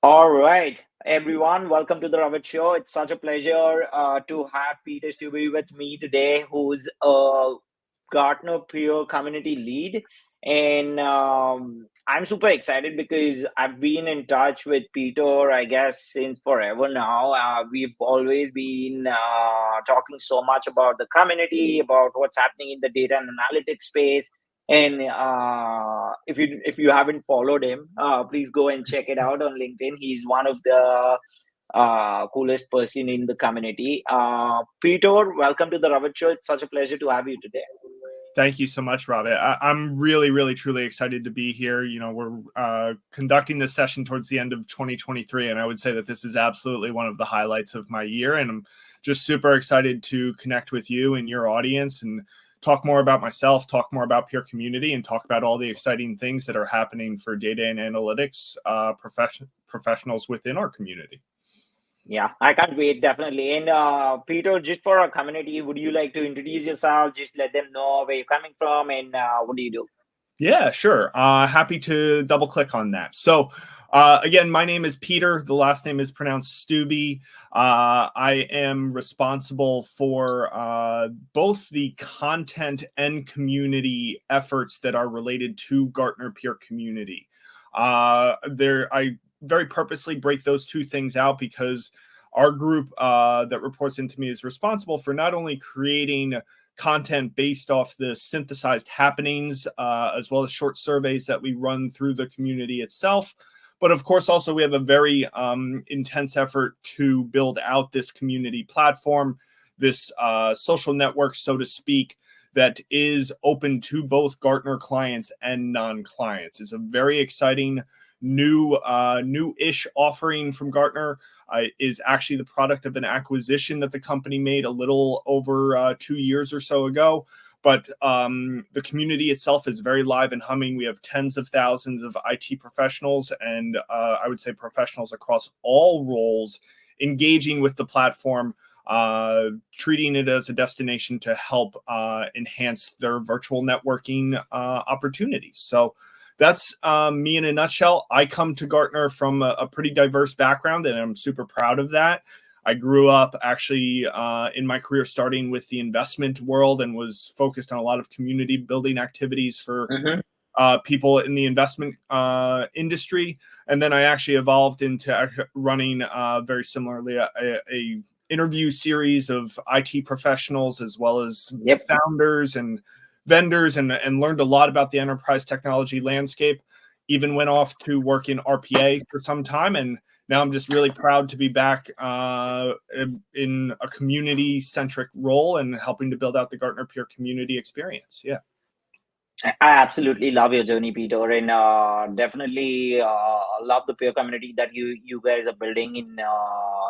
All right, everyone, welcome to the Ravit Show. It's such a pleasure to have Peter Stubbe with me today, who's a Gartner peer community lead. And I'm super excited because I've been in touch with Peter, I guess, since forever now. We've always been talking so much about the community, about what's happening in the data and analytics space. And if you haven't followed him, please go and check it out on LinkedIn. He's one of the coolest person in the community. Peter, welcome to the Ravit Show. It's such a pleasure to have you today. Thank you so much, Ravit. I'm really, really, truly excited to be here. We're conducting this session towards the end of 2023, and I would say that this is absolutely one of the highlights of my year. And I'm just super excited to connect with you and your audience and talk more about myself, talk more about peer community, and talk about all the exciting things that are happening for data and analytics professionals within our community. Yeah, I can't wait, definitely. And Peter, just for our community, would you like to introduce yourself? Just let them know where you're coming from and what do you do? Yeah, sure. Happy to double click on that. So, again, my name is Peter. The last name is pronounced Stubbe. I am responsible for both the content and community efforts that are related to Gartner peer community. I very purposely break those two things out because our group that reports into me is responsible for not only creating content based off the synthesized happenings, as well as short surveys that we run through the community itself. But of course, also we have a very intense effort to build out this community platform, this social network, so to speak, that is open to both Gartner clients and non-clients. It's a very exciting new-ish offering from Gartner. Is actually the product of an acquisition that the company made a little over 2 years or so ago. But the community itself is very live and humming. We have tens of thousands of IT professionals and I would say professionals across all roles engaging with the platform, treating it as a destination to help enhance their virtual networking opportunities. So that's me in a nutshell. I come to Gartner from a pretty diverse background, and I'm super proud of that. I grew up actually in my career starting with the investment world and was focused on a lot of community building activities for people in the investment industry. And then I actually evolved into running very similarly a interview series of IT professionals as well as founders and vendors and learned a lot about the enterprise technology landscape. Even went off to work in RPA for some time, and now I'm just really proud to be back in a community-centric role and helping to build out the Gartner peer community experience. Yeah. I absolutely love your journey, Peter, and definitely love the peer community that you guys are building in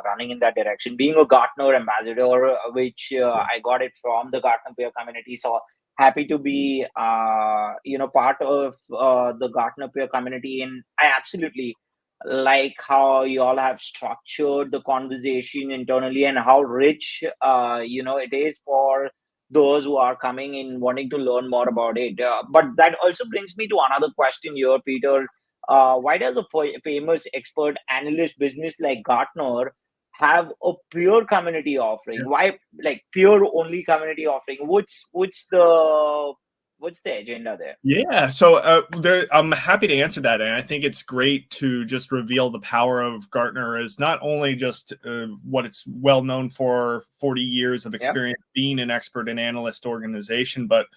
running in that direction. Being a Gartner ambassador, which I got it from the Gartner peer community, so happy to be part of the Gartner peer community, and I absolutely like how you all have structured the conversation internally and how rich it is for those who are coming in wanting to learn more about it. But that also brings me to another question here, Peter. Why does a famous expert analyst business like Gartner have a pure community offering? Why like pure only community offering? What's the agenda there? Yeah, so I'm happy to answer that, and I think it's great to just reveal the power of Gartner as not only just what it's well known for, 40 years of experience being an expert and analyst organization, but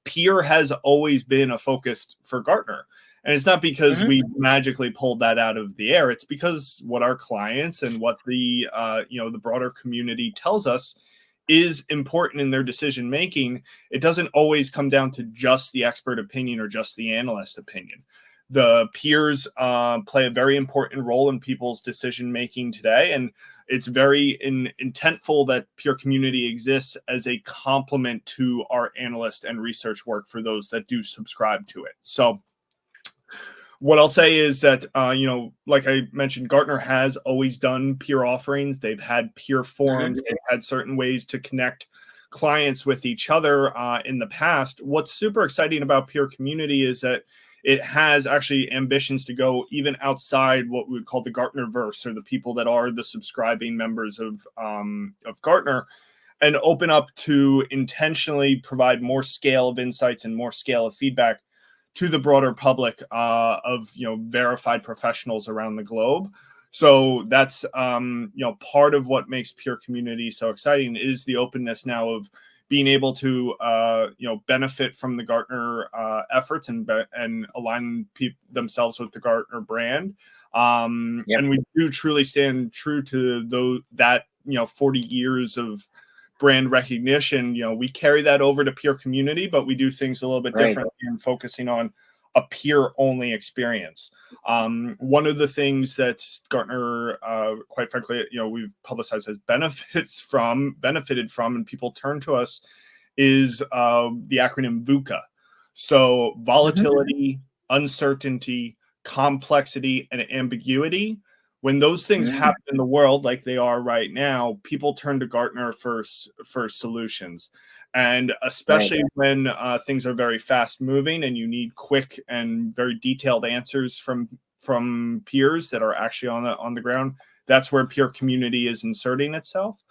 peer has always been a focus for Gartner. And it's not because we magically pulled that out of the air. It's because what our clients and what the the broader community tells us is important in their decision making. It doesn't always come down to just the expert opinion or just the analyst opinion. The peers play a very important role in people's decision making today, and it's very intentful that peer community exists as a complement to our analyst and research work for those that do subscribe to it. So what I'll say is that, like I mentioned, Gartner has always done peer offerings. They've had peer forums. They've had certain ways to connect clients with each other in the past. What's super exciting about peer community is that it has actually ambitions to go even outside what we would call the Gartner verse, or the people that are the subscribing members of Gartner, and open up to intentionally provide more scale of insights and more scale of feedback to the broader public of verified professionals around the globe. So that's part of what makes peer community so exciting, is the openness now of being able to benefit from the Gartner efforts and align themselves with the Gartner brand. And we do truly stand true to that 40 years of brand recognition. We carry that over to peer community, but we do things a little bit differently and focusing on a peer only experience. One of the things that Gartner, quite frankly, we've publicized as benefited from, and people turn to us, is the acronym VUCA. So volatility, uncertainty, complexity, and ambiguity. When those things happen in the world like they are right now, people turn to Gartner for solutions. And especially when things are very fast moving and you need quick and very detailed answers from peers that are actually on the ground, that's where peer community is inserting itself.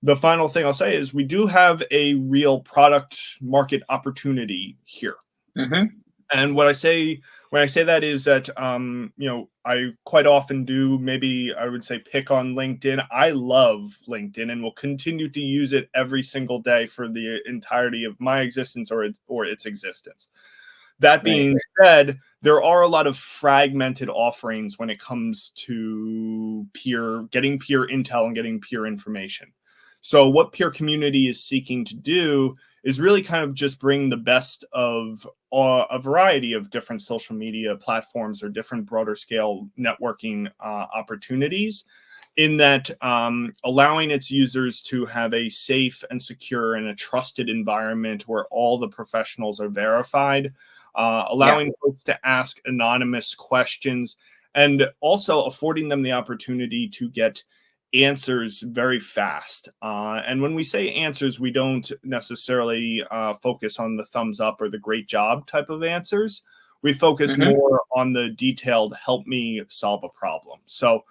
The final thing I'll say is we do have a real product market opportunity here. And when I say that is that, I quite often do, maybe I would say, pick on LinkedIn. I love LinkedIn and will continue to use it every single day for the entirety of my existence or its existence. That being said, there are a lot of fragmented offerings when it comes to getting peer intel and getting peer information. So what peer community is seeking to do is really kind of just bring the best of a variety of different social media platforms or different broader scale networking opportunities, in that allowing its users to have a safe and secure and a trusted environment where all the professionals are verified, allowing folks to ask anonymous questions, and also affording them the opportunity to get answers very fast. And when we say answers, we don't necessarily focus on the thumbs up or the great job type of answers. We focus more on the detailed, help me solve a problem. So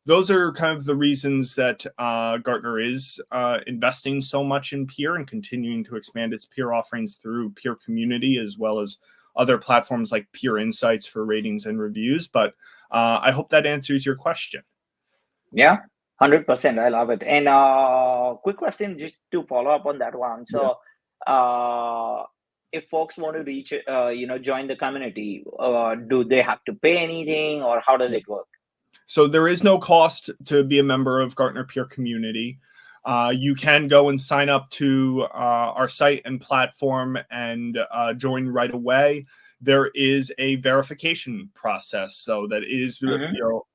those are kind of the reasons that Gartner is investing so much in peer and continuing to expand its peer offerings through peer community, as well as other platforms like Peer Insights for ratings and reviews. But I hope that answers your question. Yeah. 100%. I love it. And quick question just to follow up on that one. So if folks want to reach, join the community, do they have to pay anything, or how does it work? So there is no cost to be a member of Gartner Peer Community. You can go and sign up to our site and platform and join right away. There is a verification process, so that is,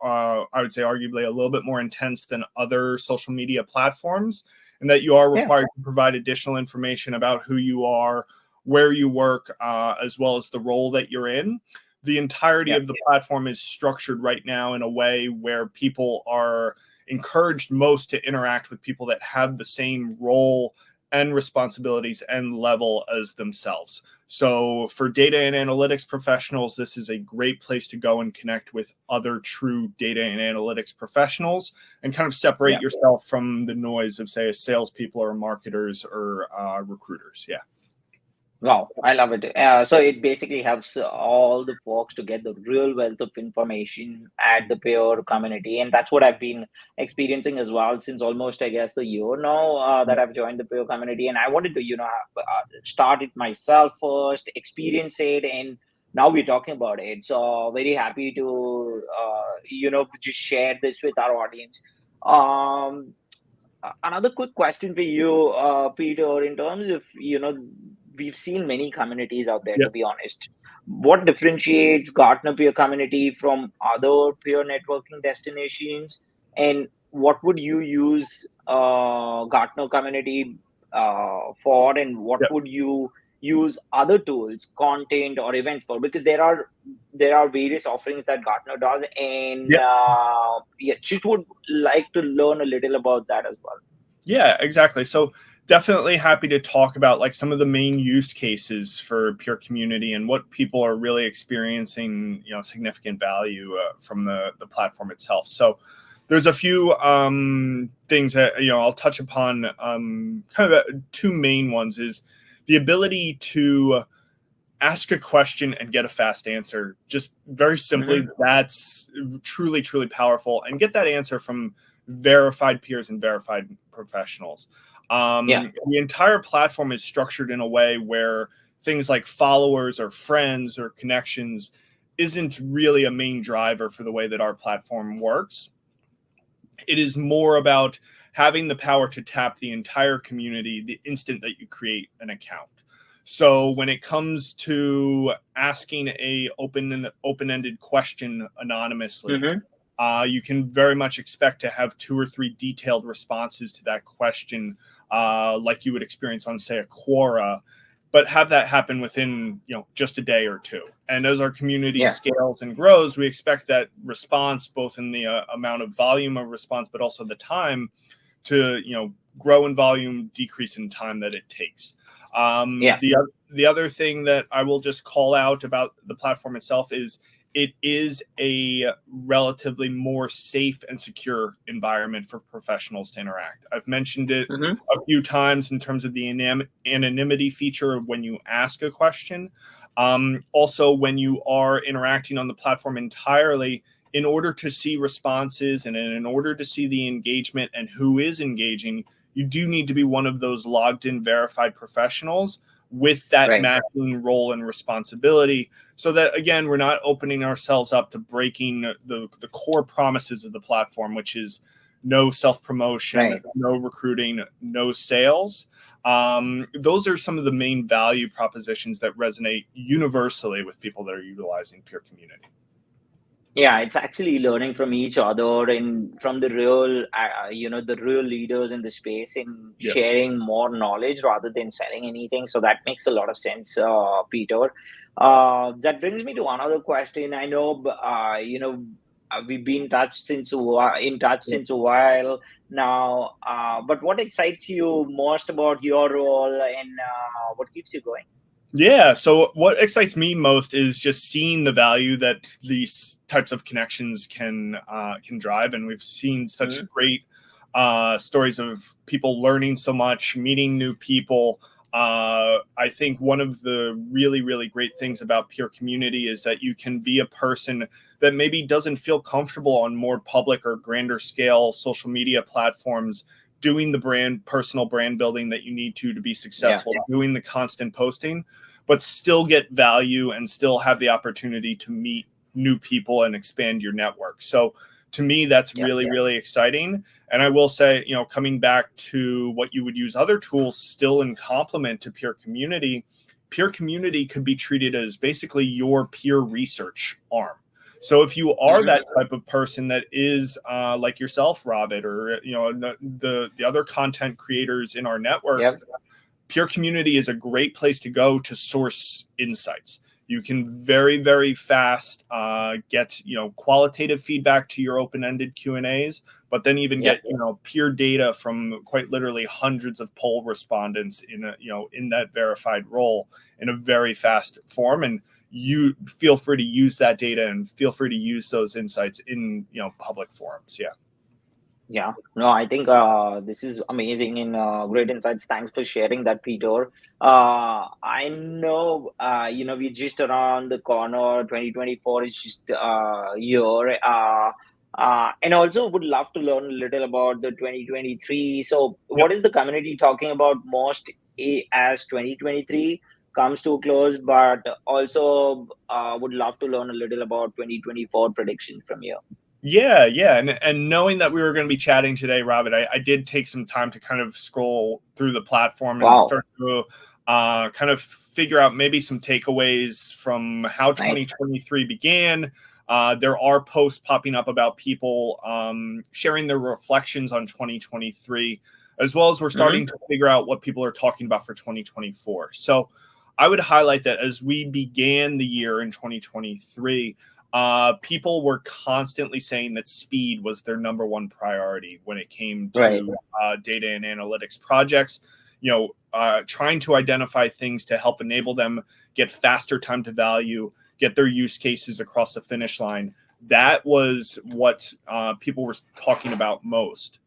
I would say, arguably a little bit more intense than other social media platforms, and that you are required to provide additional information about who you are, where you work, as well as the role that you're in. The entirety of the platform is structured right now in a way where people are encouraged most to interact with people that have the same role and responsibilities and level as themselves. So for data and analytics professionals, this is a great place to go and connect with other true data and analytics professionals and kind of separate yourself from the noise of, say, salespeople or marketers or recruiters. Wow, I love it. So it basically helps all the folks to get the real wealth of information at the peer community. And that's what I've been experiencing as well since almost, I guess, a year now that I've joined the peer community. And I wanted to, start it myself first, experience it, and now we're talking about it. So very happy to, just share this with our audience. Another quick question for you, Peter, in terms of, we've seen many communities out there, to be honest. What differentiates Gartner peer community from other peer networking destinations? And what would you use Gartner community for? And what would you use other tools, content, or events for? Because there are various offerings that Gartner does. And just would like to learn a little about that as well. Yeah, exactly. So definitely happy to talk about like some of the main use cases for peer community and what people are really experiencing, significant value from the platform itself. So there's a few things that I'll touch upon. Kind of two main ones is the ability to ask a question and get a fast answer. Just very simply, that's truly, truly powerful, and get that answer from verified peers and verified professionals. The entire platform is structured in a way where things like followers or friends or connections isn't really a main driver for the way that our platform works. It is more about having the power to tap the entire community the instant that you create an account. So when it comes to asking a open-ended question anonymously, you can very much expect to have 2 or 3 detailed responses to that question, like you would experience on, say, a Quora, but have that happen within just a day or two. And as our community scales and grows, we expect that response, both in the amount of volume of response, but also the time to grow in volume, decrease in time that it takes. The other thing that I will just call out about the platform itself is it is a relatively more safe and secure environment for professionals to interact. I've mentioned it a few times in terms of the anonymity feature of when you ask a question. Also, when you are interacting on the platform entirely, in order to see responses and in order to see the engagement and who is engaging, you do need to be one of those logged in verified professionals with that matching role and responsibility, so that, again, we're not opening ourselves up to breaking the core promises of the platform, which is no self-promotion, no recruiting, no sales. Those are some of the main value propositions that resonate universally with people that are utilizing peer community. Yeah, it's actually learning from each other and from the real, the real leaders in the space, and sharing more knowledge rather than selling anything. So that makes a lot of sense, Peter. That brings me to another question. I know, we've been since a while now. But what excites you most about your role, and what keeps you going? Yeah. So what excites me most is just seeing the value that these types of connections can drive, and we've seen such great stories of people learning so much, meeting new people. I think one of the really, really great things about peer community is that you can be a person that maybe doesn't feel comfortable on more public or grander scale social media platforms, doing the personal brand building that you need to be successful, doing the constant posting, but still get value and still have the opportunity to meet new people and expand your network. So to me, that's really, really exciting. And I will say, coming back to what you would use other tools still in complement to peer community could be treated as basically your peer research arm. So if you are that type of person that is like yourself, Ravit, or the other content creators in our networks, peer community is a great place to go to source insights. You can very, very fast get qualitative feedback to your open-ended Q&As, but then even get peer data from quite literally hundreds of poll respondents in that verified role in a very fast form. And you feel free to use that data and feel free to use those insights in public forums. Yeah, no, I think this is amazing and great insights. Thanks for sharing that, Peter. I know, we're just around the corner. 2024 is just year. And also would love to learn a little about the 2023. So what is the community talking about most as 2023 comes to a close, but also would love to learn a little about 2024 predictions from you. Yeah. And knowing that we were going to be chatting today, Ravit, I did take some time to kind of scroll through the platform and start to kind of figure out maybe some takeaways from how 2023 began. There are posts popping up about people sharing their reflections on 2023, as well as we're starting to figure out what people are talking about for 2024. So I would highlight that as we began the year in 2023, people were constantly saying that speed was their number one priority when it came to data and analytics projects. trying to identify things to help enable them get faster time to value, get their use cases across the finish line. That was what people were talking about most.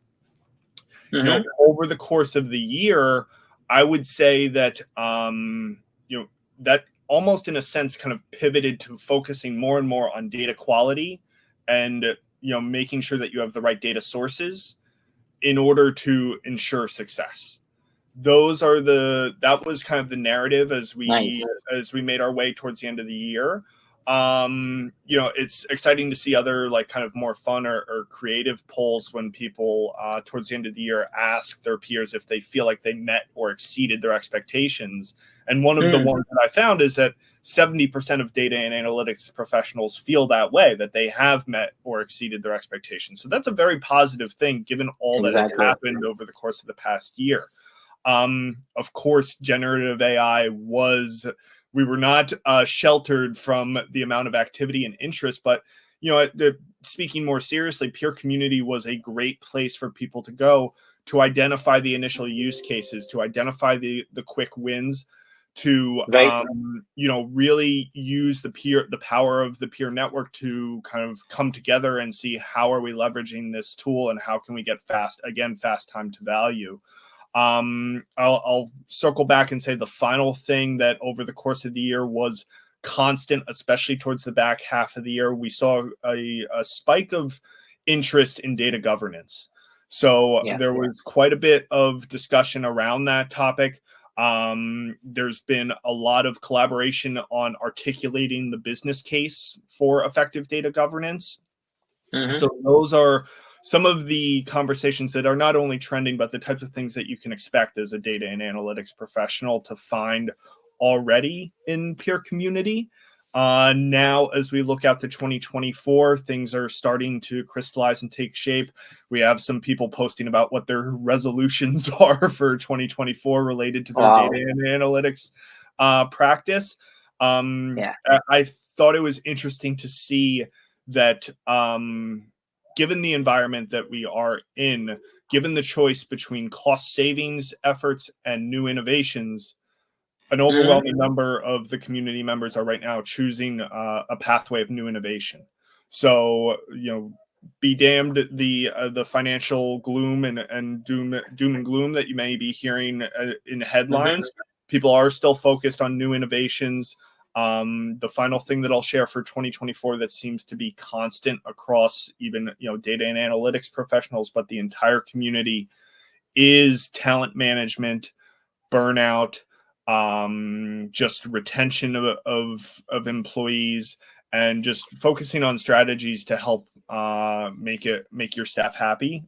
Over the course of the year, I would say that that almost in a sense kind of pivoted to focusing more and more on data quality and making sure that you have the right data sources in order to ensure success. That was kind of the narrative as we made our way towards the end of the year. It's exciting to see other like kind of more fun or creative polls when people towards the end of the year ask their peers if they feel like they met or exceeded their expectations. And one of the ones that I found is that 70% of data and analytics professionals feel that way, that they have met or exceeded their expectations. So that's a very positive thing given all that has happened over the course of the past year. Of course, generative AI we were not sheltered from the amount of activity and interest, but speaking more seriously, peer community was a great place for people to go to identify the initial use cases, to identify the quick wins, to really use the power of the peer network to kind of come together and see how are we leveraging this tool and how can we get fast time to value. I'll circle back and say the final thing that over the course of the year was constant, especially towards the back half of the year, we saw a spike of interest in data governance. So there was quite a bit of discussion around that topic. There's been a lot of collaboration on articulating the business case for effective data governance. So those are some of the conversations that are not only trending, but the types of things that you can expect as a data and analytics professional to find already in peer community. Now, as we look out to 2024, things are starting to crystallize and take shape. We have some people posting about what their resolutions are for 2024 related to their data and analytics practice. I thought it was interesting to see that given the environment that we are in, given the choice between cost savings efforts and new innovations, an overwhelming number of the community members are right now choosing a pathway of new innovation. So, be damned the financial gloom and doom and gloom that you may be hearing in headlines. People are still focused on new innovations. The final thing that I'll share for 2024 that seems to be constant across even data and analytics professionals, but the entire community, is talent management, burnout, just retention of employees, and just focusing on strategies to help make your staff happy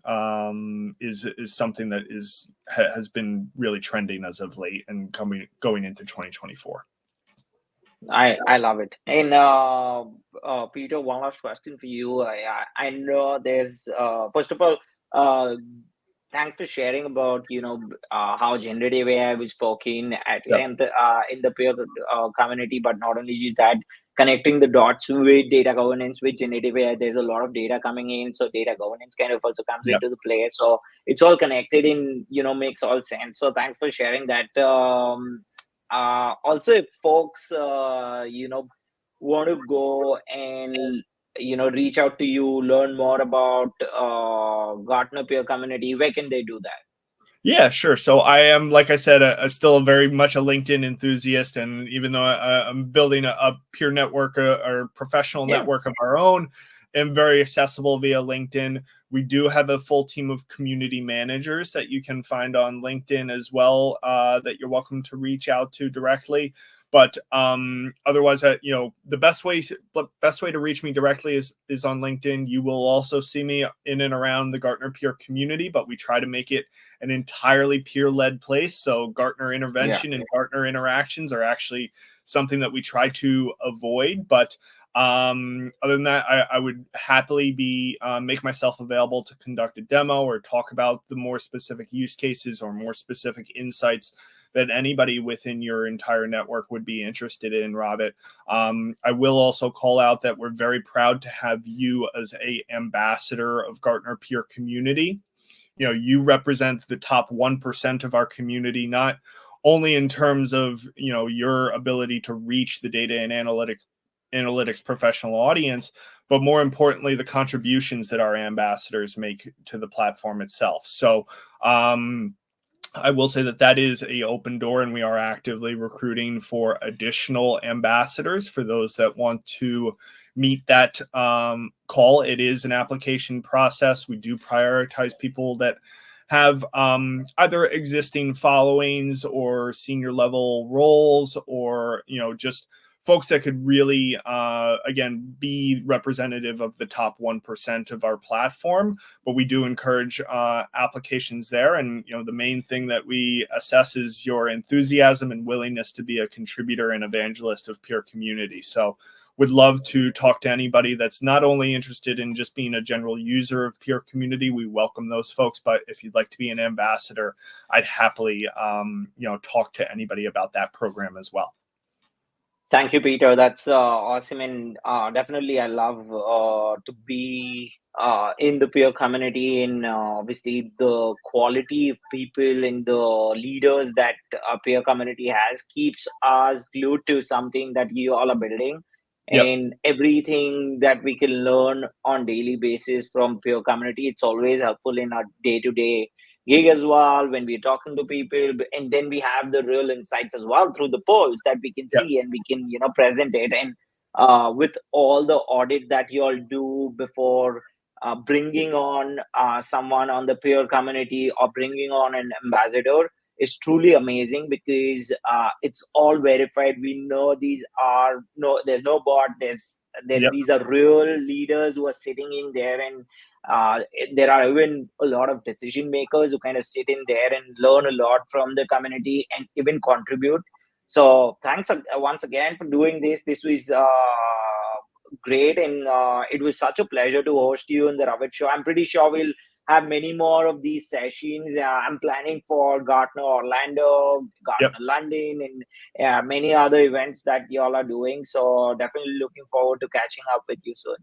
is something that has been really trending as of late and going into 2024. I love it. And Peter, one last question for you. I know there's first of all, thanks for sharing about how generative AI was spoken at length in the peer community, but not only just that, connecting the dots with data governance with generative AI. There's a lot of data coming in, so data governance kind of also comes into the play. So it's all connected in makes all sense. So thanks for sharing that. Also, if folks want to go and reach out to you, learn more about Gartner peer community, where can they do that? Yeah, sure. So I am, like I said, still very much a LinkedIn enthusiast, and even though I'm building a peer network or professional network of our own, am very accessible via LinkedIn. We do have a full team of community managers that you can find on LinkedIn as well, that you're welcome to reach out to directly. But otherwise, the best way to reach me directly is on LinkedIn. You will also see me in and around the Gartner peer community, but we try to make it an entirely peer-led place. So Gartner intervention and Gartner interactions are actually something that we try to avoid. But other than that, I would happily make myself available to conduct a demo or talk about the more specific use cases or more specific insights that anybody within your entire network would be interested in, Ravit. I will also call out that we're very proud to have you as an ambassador of Gartner peer community. you represent the top 1% of our community, not only in terms of your ability to reach the data and analytics professional audience, but more importantly, the contributions that our ambassadors make to the platform itself. So I will say that is a open door, and we are actively recruiting for additional ambassadors for those that want to meet that call. It is an application process. We do prioritize people that have either existing followings or senior level roles, or just folks that could really, again, be representative of the top 1% of our platform. But we do encourage applications there. And, the main thing that we assess is your enthusiasm and willingness to be a contributor and evangelist of peer community. So would love to talk to anybody that's not only interested in just being a general user of peer community. We welcome those folks. But if you'd like to be an ambassador, I'd happily, talk to anybody about that program as well. Thank you, Peter. That's awesome. And definitely, I love to be in the peer community, and obviously the quality of people and the leaders that a peer community has keeps us glued to something that you all are building. Yep. And everything that we can learn on daily basis from peer community, it's always helpful in our day-to-day gig as well, when we're talking to people. And then we have the real insights as well through the polls that we can Yep. see, and we can present it. And with all the audit that you all do before bringing on someone on the peer community or bringing on an ambassador is truly amazing, because it's all verified. We know there's no bot. Yep. These are real leaders who are sitting in there, and there are even a lot of decision makers who kind of sit in there and learn a lot from the community and even contribute. So thanks once again for doing this. This was great, and it was such a pleasure to host you in the Ravit Show. I'm pretty sure we'll have many more of these sessions. I'm planning for Gartner Orlando, Gartner London, and many other events that y'all are doing. So definitely looking forward to catching up with you soon.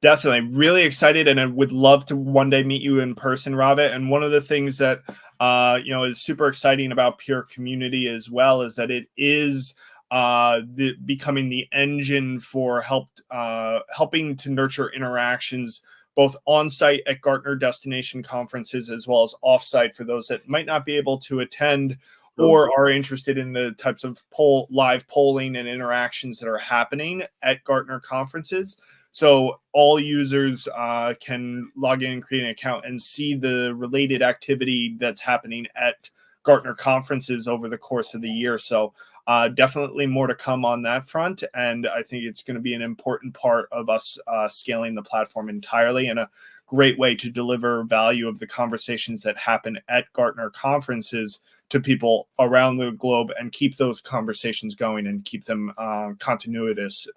Definitely. Really excited, and I would love to one day meet you in person, Ravit. And one of the things that is super exciting about peer community as well is that it is becoming the engine for helping to nurture interactions both on-site at Gartner destination conferences as well as off-site for those that might not be able to attend or are interested in the types of live polling and interactions that are happening at Gartner conferences. So all users can log in and create an account and see the related activity that's happening at Gartner conferences over the course of the year. So definitely more to come on that front. And I think it's going to be an important part of us scaling the platform entirely, and a great way to deliver value of the conversations that happen at Gartner conferences to people around the globe, and keep those conversations going and keep them continuous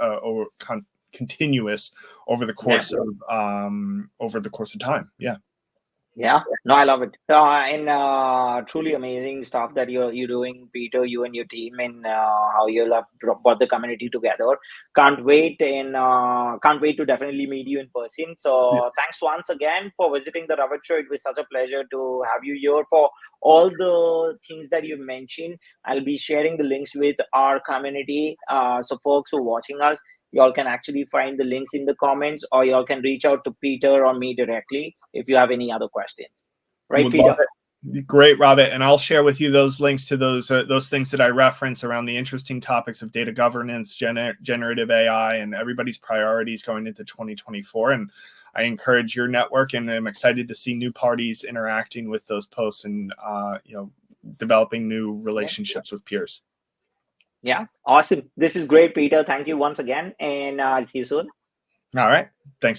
over the course of time. Yeah, no, I love it. And truly amazing stuff that you're doing, Peter, you and your team, and how you have brought the community together. Can't wait, and can't wait to definitely meet you in person. So thanks once again for visiting the Ravit Show. It was such a pleasure to have you here. For all the things that you mentioned, I'll be sharing the links with our community. So folks who are watching us, y'all can actually find the links in the comments, or y'all can reach out to Peter or me directly if you have any other questions. Right, Peter? Great, Ravit. And I'll share with you those links to those things that I reference around the interesting topics of data governance, generative AI, and everybody's priorities going into 2024. And I encourage your network, and I'm excited to see new parties interacting with those posts and developing new relationships with peers. Yeah, awesome. This is great, Peter. Thank you once again, and I'll see you soon. All right. Thanks so much.